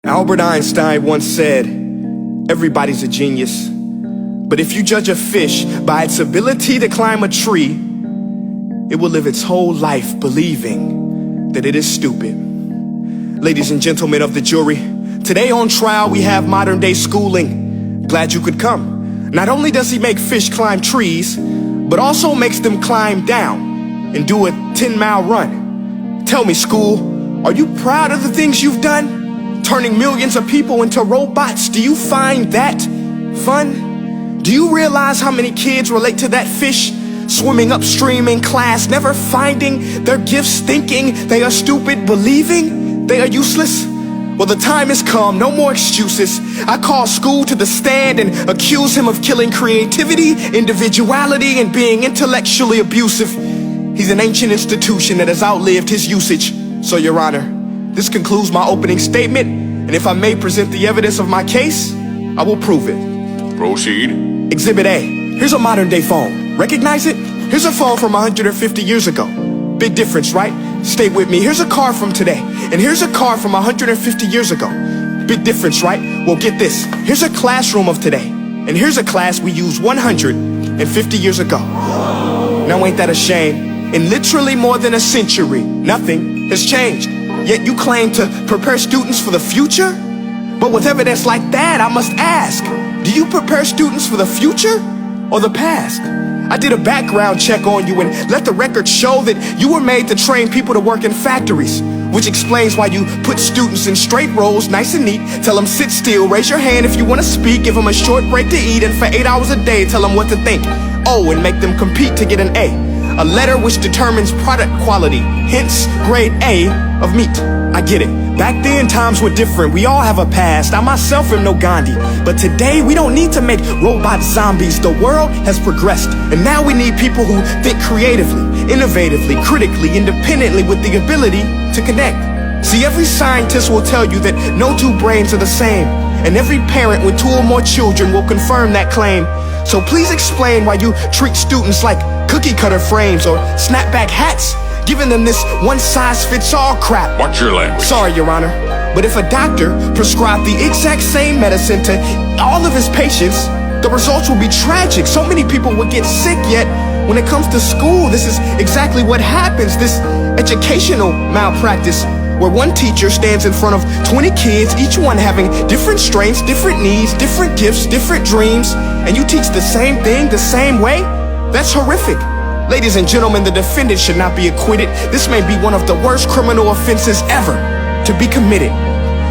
Albert Einstein once said, everybody's a genius, but if you judge a fish by its ability to climb a tree, it will live its whole life believing that it is stupid. Ladies and gentlemen of the jury, today on trial we have modern day schooling. Glad you could come. Not only does he make fish climb trees, but also makes them climb down and do a 10-mile run. Tell me, school, are you proud of the things you've done? Turning millions of people into robots, do you find that fun? Do you realize how many kids relate to that fish swimming upstream in class, never finding their gifts, thinking they are stupid, believing they are useless? Well, the time has come, no more excuses. I call school to the stand and accuse him of killing creativity, individuality, and being intellectually abusive. He's an ancient institution that has outlived his usage. So, Your Honor, this concludes my opening statement, and if I may present the evidence of my case, I will prove it. Proceed. Exhibit A. Here's a modern day phone. Recognize it? Here's a phone from 150 years ago. Big difference, right? Stay with me. Here's a car from today, and here's a car from 150 years ago. Big difference, right? Well, get this. Here's a classroom of today, and here's a class we used 150 years ago. Now ain't that a shame? In literally more than a century, nothing has changed. Yet you claim to prepare students for the future? But with evidence like that, I must ask, do you prepare students for the future or the past? I did a background check on you and let the record show that you were made to train people to work in factories, which explains why you put students in straight rows, nice and neat, tell them sit still, raise your hand if you want to speak, give them a short break to eat, and for 8 hours a day tell them what to think. Oh, and make them compete to get an A letter which determines product quality, hence grade A of meat. I get it. Back then, times were different. We all have a past. I myself am no Gandhi. But today, we don't need to make robot zombies. The world has progressed. And now we need people who think creatively, innovatively, critically, independently, with the ability to connect. See, every scientist will tell you that no two brains are the same. And every parent with 2 or more children will confirm that claim. So please explain why you treat students like cookie cutter frames or snapback hats, giving them this one-size-fits-all crap. Watch your language. Sorry, Your Honor, but if a doctor prescribed the exact same medicine to all of his patients, the results will be tragic. So many people would get sick, yet when it comes to school, this is exactly what happens. This educational malpractice, where one teacher stands in front of 20 kids, each one having different strengths, different needs, different gifts, different dreams, and you teach the same thing the same way? That's horrific. Ladies and gentlemen, the defendant should not be acquitted. This may be one of the worst criminal offenses ever to be committed.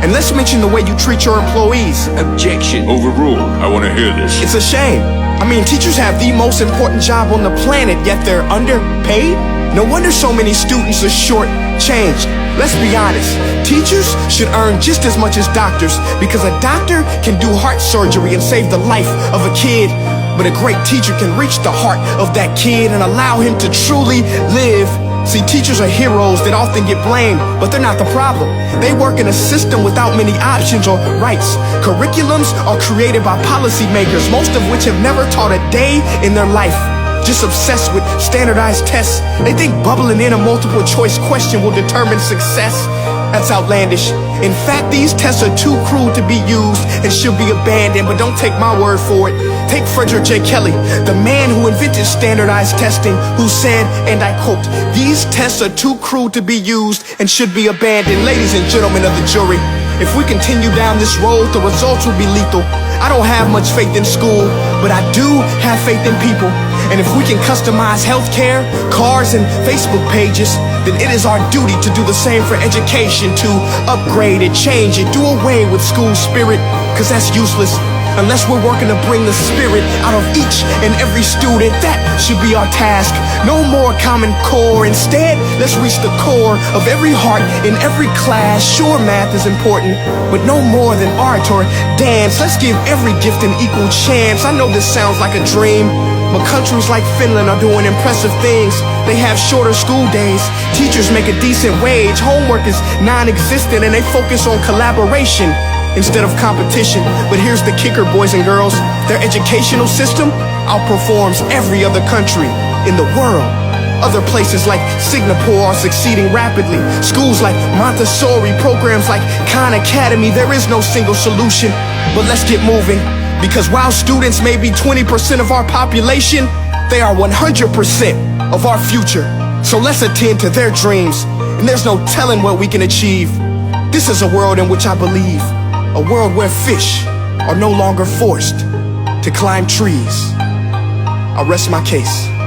And let's mention the way you treat your employees. Objection. Overruled. I want to hear this. It's a shame. I mean, teachers have the most important job on the planet, yet they're underpaid? No wonder so many students are short-changed. Let's be honest, teachers should earn just as much as doctors, because a doctor can do heart surgery and save the life of a kid, but a great teacher can reach the heart of that kid and allow him to truly live. See, teachers are heroes that often get blamed, but they're not the problem. They work in a system without many options or rights. Curriculums are created by policymakers, most of which have never taught a day in their life. Just obsessed with standardized tests. They think bubbling in a multiple choice question will determine success. That's outlandish. In fact, these tests are too cruel to be used and should be abandoned, but don't take my word for it. Take Frederick J. Kelly, the man who invented standardized testing, who said, and I quote, "These tests are too cruel to be used and should be abandoned." Ladies and gentlemen of the jury, if we continue down this road, the results will be lethal. I don't have much faith in school, but I do have faith in people. And if we can customize healthcare, cars, and Facebook pages, then it is our duty to do the same for education, to upgrade it, change it, do away with school spirit, because that's useless. Unless we're working to bring the spirit out of each and every student, that should be our task. No more Common Core. Instead, let's reach the core of every heart in every class. Sure, math is important, but no more than art or dance. Let's give every gift an equal chance. I know this sounds like a dream, but countries like Finland are doing impressive things. They have shorter school days, teachers make a decent wage, homework is non-existent, and they focus on collaboration instead of competition. But here's the kicker, boys and girls. Their educational system outperforms every other country in the world. Other places like Singapore are succeeding rapidly. Schools like Montessori, programs like Khan Academy. There is no single solution, but let's get moving. Because while students may be 20% of our population, they are 100% of our future. So let's attend to their dreams, and there's no telling what we can achieve. This is a world in which I believe, a world where fish are no longer forced to climb trees. I rest my case.